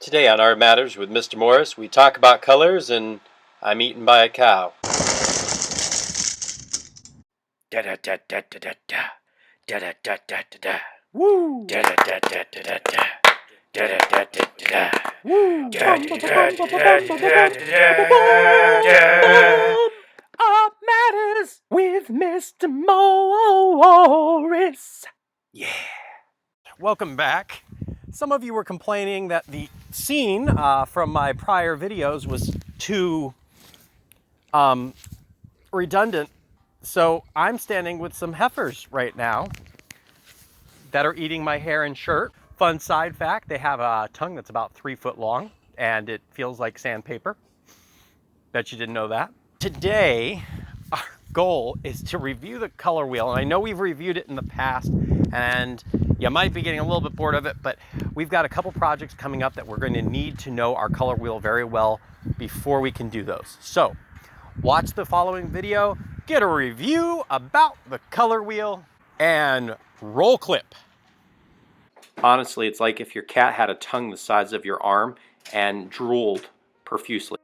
Today on Art Matters with Mr. Morris, we talk about colors and I'm eaten by a cow. Da da da da da da da da da da da da. Woo! Da da da da da da da. Da da da da da. Woo! Da da da da da da. Art Matters with Mr. Morris. Yeah. Welcome back. Some of you were complaining that the scene from my prior videos was too redundant. So I'm standing with some heifers right now that are eating my hair and shirt. Fun side fact, they have a tongue that's about 3 foot long and it feels like sandpaper. Bet you didn't know that. Today, our goal is to review the color wheel. And I know we've reviewed it in the past and you might be getting a little bit bored of it, but we've got a couple projects coming up that we're going to need to know our color wheel very well before we can do those. So watch the following video, get a review about the color wheel, and roll clip. Honestly, it's like if your cat had a tongue the size of your arm and drooled profusely.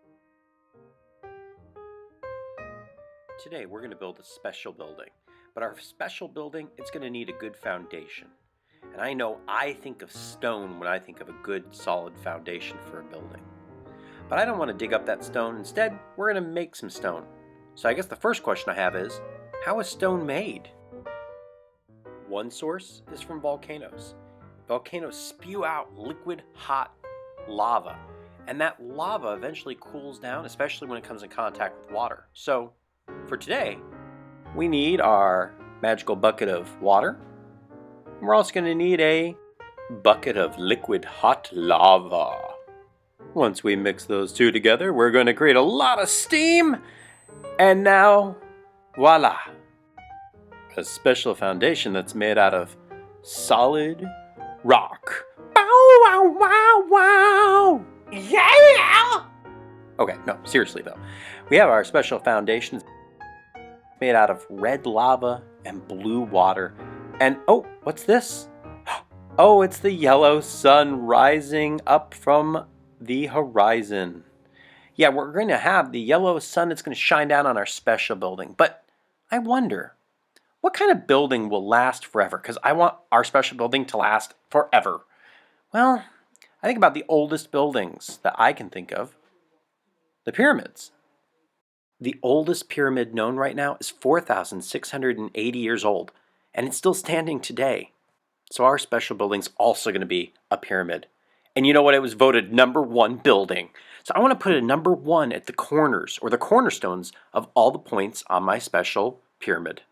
Today we're going to build a special building, but our special building, it's going to need a good foundation. And I know I think of stone when I think of a good solid foundation for a building. But I don't want to dig up that stone. Instead, we're going to make some stone. So I guess the first question I have is, how is stone made? One source is from volcanoes. Volcanoes spew out liquid hot lava. And that lava eventually cools down, especially when it comes in contact with water. So for today, we need our magical bucket of water. We're also going to need a bucket of liquid hot lava. Once we mix those two together, we're going to create a lot of steam. And now, voila! A special foundation that's made out of solid rock. Bow, wow, wow, wow! Yeah! Okay, no, seriously though. We have our special foundation made out of red lava and blue water. And oh, what's this? Oh, it's the yellow sun rising up from the horizon. Yeah, we're going to have the yellow sun that's going to shine down on our special building. But I wonder, what kind of building will last forever? Because I want our special building to last forever. Well, I think about the oldest buildings that I can think of. The pyramids. The oldest pyramid known right now is 4,680 years old. And it's still standing today. So our special building's also going to be a pyramid. And you know what? It was voted #1 building. So I want to put a #1 at the corners, or the cornerstones, of all the points on my special pyramid.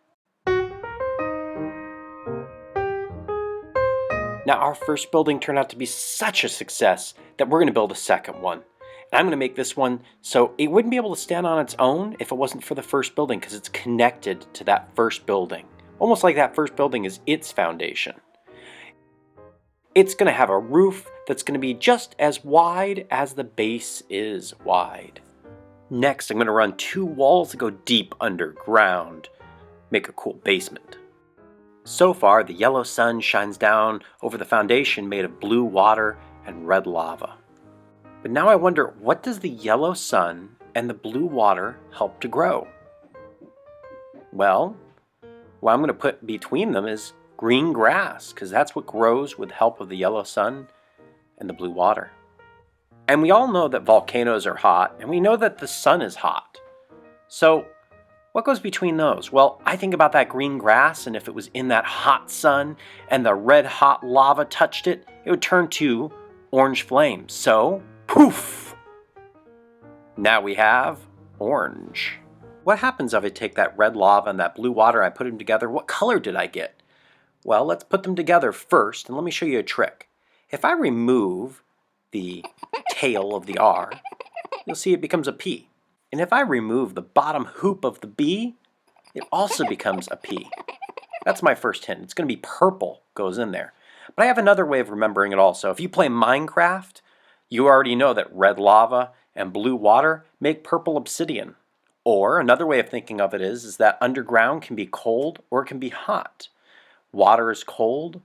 Now our first building turned out to be such a success that we're going to build a second one. And I'm going to make this one so it wouldn't be able to stand on its own if it wasn't for the first building, because it's connected to that first building. Almost like that first building is its foundation. It's going to have a roof that's going to be just as wide as the base is wide. Next, I'm going to run 2 walls that go deep underground. Make a cool basement. So far, the yellow sun shines down over the foundation made of blue water and red lava. But now I wonder, what does the yellow sun and the blue water help to grow? Well, what I'm going to put between them is green grass, because that's what grows with help of the yellow sun and the blue water. And we all know that volcanoes are hot, and we know that the sun is hot. So what goes between those? Well, I think about that green grass, and if it was in that hot sun and the red hot lava touched it, it would turn to orange flames. So, poof! Now we have orange. What happens if I take that red lava and that blue water and I put them together? What color did I get? Well, let's put them together first, and let me show you a trick. If I remove the tail of the R, you'll see it becomes a P. And if I remove the bottom hoop of the B, it also becomes a P. That's my first hint. It's going to be purple goes in there. But I have another way of remembering it also. If you play Minecraft, you already know that red lava and blue water make purple obsidian. Or another way of thinking of it is that underground can be cold or it can be hot. Water is cold,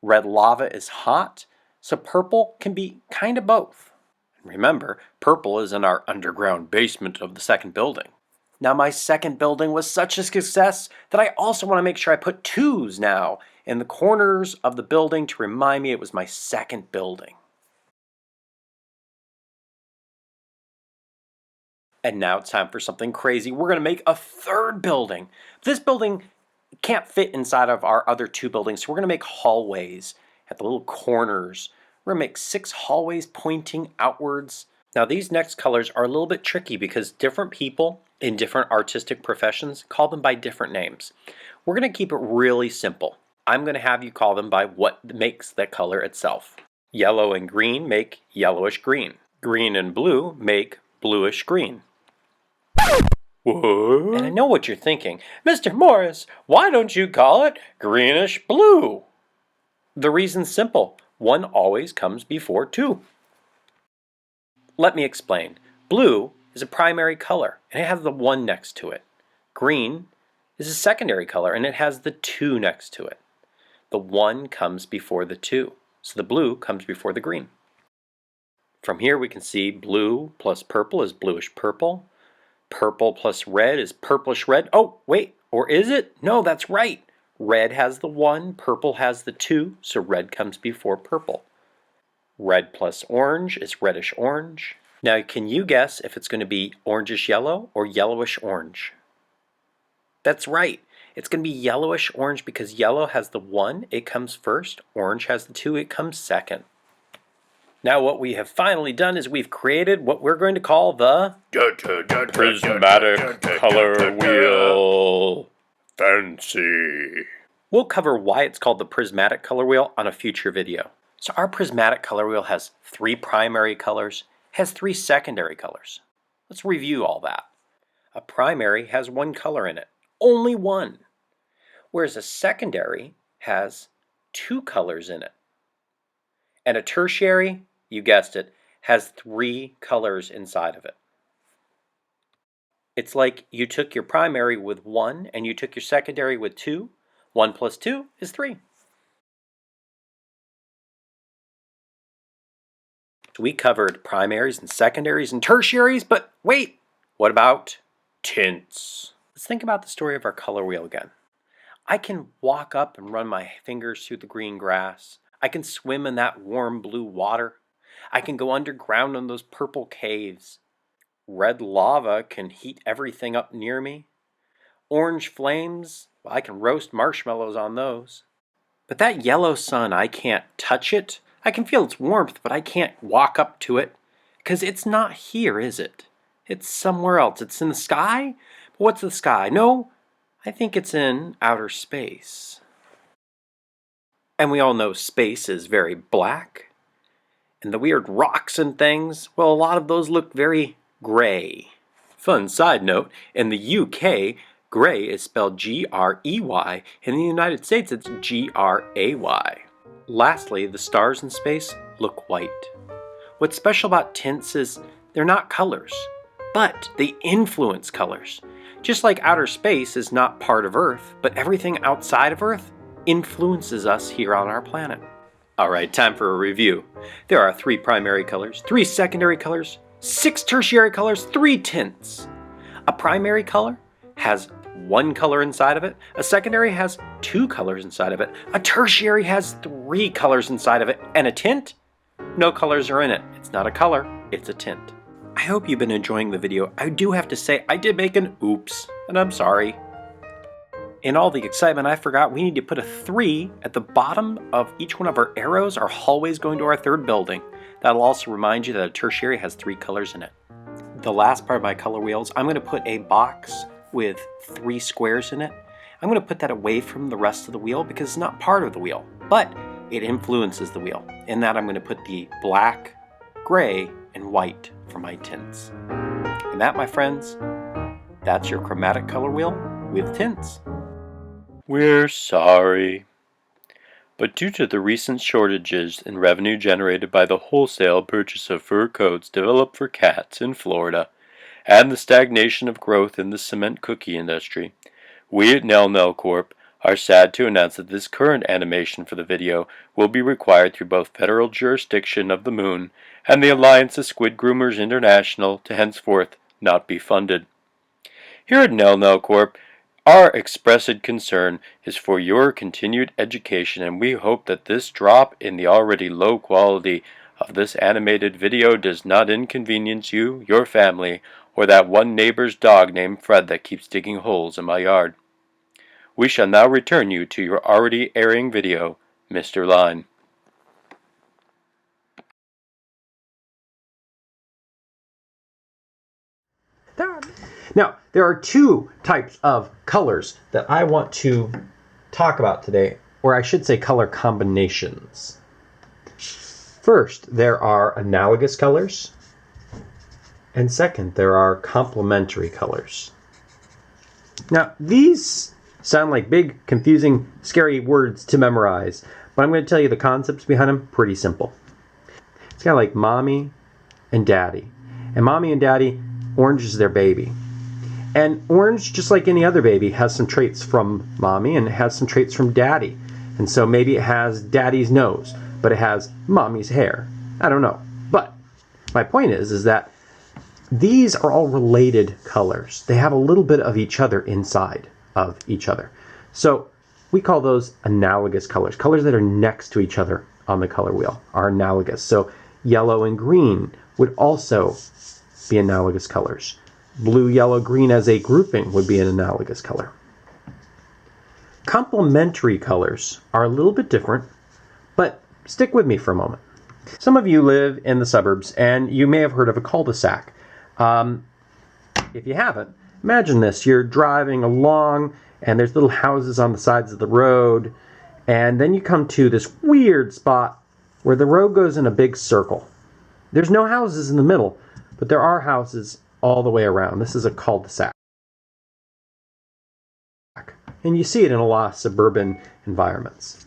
red lava is hot, So purple can be kind of both. Remember, purple is in our underground basement of the second building. Now my second building was such a success that I also want to make sure I put 2s now in the corners of the building to remind me it was my second building. And now it's time for something crazy. We're going to make a third building. This building can't fit inside of our other 2 buildings, so we're going to make hallways at the little corners. We're going to make 6 hallways pointing outwards. Now these next colors are a little bit tricky because different people in different artistic professions call them by different names. We're going to keep it really simple. I'm going to have you call them by what makes the color itself. Yellow and green make yellowish green. Green and blue make bluish green. What? And I know what you're thinking. Mr. Morris, why don't you call it greenish blue? The reason's simple. 1 always comes before 2. Let me explain. Blue is a primary color, and it has the 1 next to it. Green is a secondary color, and it has the 2 next to it. The 1 comes before the 2, so the blue comes before the green. From here we can see blue plus purple is bluish purple. Purple plus red is purplish red. Oh, wait, or is it? No, that's right. Red has the 1, purple has the 2, so red comes before purple. Red plus orange is reddish orange. Now, can you guess if it's going to be orangish yellow or yellowish orange? That's right. It's going to be yellowish orange because yellow has the 1, it comes first. Orange has the 2, it comes second. Now what we have finally done is we've created what we're going to call the prismatic color wheel. Fancy. We'll cover why it's called the prismatic color wheel on a future video. So our prismatic color wheel has 3 primary colors, has 3 secondary colors. Let's review all that. A primary has 1 color in it, only 1, whereas a secondary has 2 colors in it. And a tertiary, you guessed it, has 3 colors inside of it. It's like you took your primary with 1 and you took your secondary with 2. 1 plus 2 is 3. So we covered primaries and secondaries and tertiaries, but wait, what about tints? Let's think about the story of our color wheel again. I can walk up and run my fingers through the green grass. I can swim in that warm blue water. I can go underground in those purple caves. Red lava can heat everything up near me. Orange flames, well, I can roast marshmallows on those. But that yellow sun, I can't touch it. I can feel its warmth, but I can't walk up to it. Because it's not here, is it? It's somewhere else. It's in the sky? But what's the sky? No, I think it's in outer space. And we all know space is very black. And the weird rocks and things, well, a lot of those look very gray. Fun side note, in the UK, gray is spelled G-R-E-Y. In the United States, it's G-R-A-Y. Lastly, the stars in space look white. What's special about tints is they're not colors, but they influence colors. Just like outer space is not part of Earth, but everything outside of Earth influences us here on our planet. Alright, time for a review. There are 3 primary colors, 3 secondary colors, 6 tertiary colors, 3 tints. A primary color has 1 color inside of it, a secondary has 2 colors inside of it, a tertiary has 3 colors inside of it, and a tint? No colors are in it. It's not a color, it's a tint. I hope you've been enjoying the video. I do have to say I did make an oops, and I'm sorry. In all the excitement, I forgot we need to put a 3 at the bottom of each one of our arrows, our hallways going to our third building. That'll also remind you that a tertiary has 3 colors in it. The last part of my color wheels, I'm going to put a box with 3 squares in it. I'm going to put that away from the rest of the wheel because it's not part of the wheel, but it influences the wheel. In that, I'm going to put the black, gray, and white for my tints. And that, my friends, that's your chromatic color wheel with tints. We're sorry, but due to the recent shortages in revenue generated by the wholesale purchase of fur coats developed for cats in Florida, and the stagnation of growth in the cement cookie industry, we at Nell Nell Corp. are sad to announce that this current animation for the video will be required through both federal jurisdiction of the Moon and the Alliance of Squid Groomers International to henceforth not be funded. Here at Nell Nell Corp, our expressed concern is for your continued education, and we hope that this drop in the already low quality of this animated video does not inconvenience you, your family, or that one neighbor's dog named Fred that keeps digging holes in my yard. We shall now return you to your already airing video, Mr. Line. Now, there are two types of colors that I want to talk about today, or I should say color combinations. First, there are analogous colors, and second, there are complementary colors. Now, these sound like big, confusing, scary words to memorize, but I'm going to tell you the concepts behind them pretty simple. It's kind of like mommy and daddy. And mommy and daddy, orange is their baby. And orange, just like any other baby, has some traits from mommy and it has some traits from daddy. And so maybe it has daddy's nose, but it has mommy's hair. I don't know. But my point is that these are all related colors. They have a little bit of each other inside of each other. So we call those analogous colors. Colors that are next to each other on the color wheel are analogous. So yellow and green would also be analogous colors. Blue, yellow, green as a grouping would be an analogous color. Complementary colors are a little bit different, but stick with me for a moment. Some of you live in the suburbs and you may have heard of a cul-de-sac. If you haven't, imagine this. You're driving along and there's little houses on the sides of the road, and then you come to this weird spot where the road goes in a big circle. There's no houses in the middle, but there are houses all the way around. This is a cul-de-sac. And you see it in a lot of suburban environments.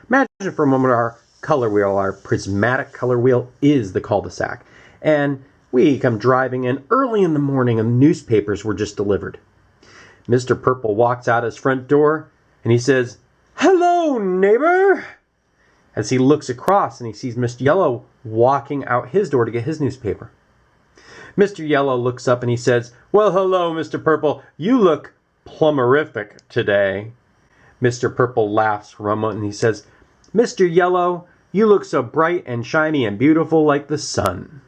Imagine for a moment our color wheel, our prismatic color wheel, is the cul-de-sac. And we come driving in early in the morning and newspapers were just delivered. Mr. Purple walks out his front door and he says, "Hello, neighbor!" As he looks across and he sees Mr. Yellow walking out his door to get his newspaper. Mr. Yellow looks up and he says, "Well, hello, Mr. Purple. You look plumberific today." Mr. Purple laughs for a moment and he says, "Mr. Yellow, you look so bright and shiny and beautiful like the sun."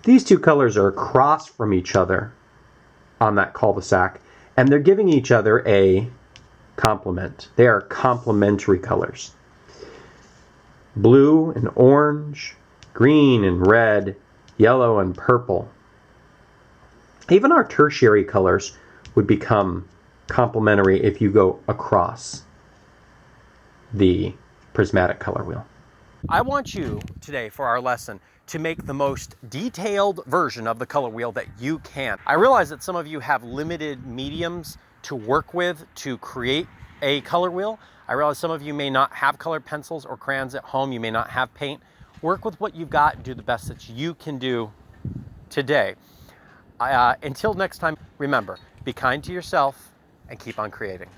These two colors are across from each other on that cul-de-sac, and they're giving each other a complement. They are complementary colors. Blue and orange, green and red, yellow and purple. Even our tertiary colors would become complementary if you go across the prismatic color wheel. I want you today for our lesson to make the most detailed version of the color wheel that you can. I realize that some of you have limited mediums to work with to create a color wheel. I realize some of you may not have colored pencils or crayons at home. You may not have paint. Work with what you've got and do the best that you can do today. Until next time, remember, be kind to yourself and keep on creating.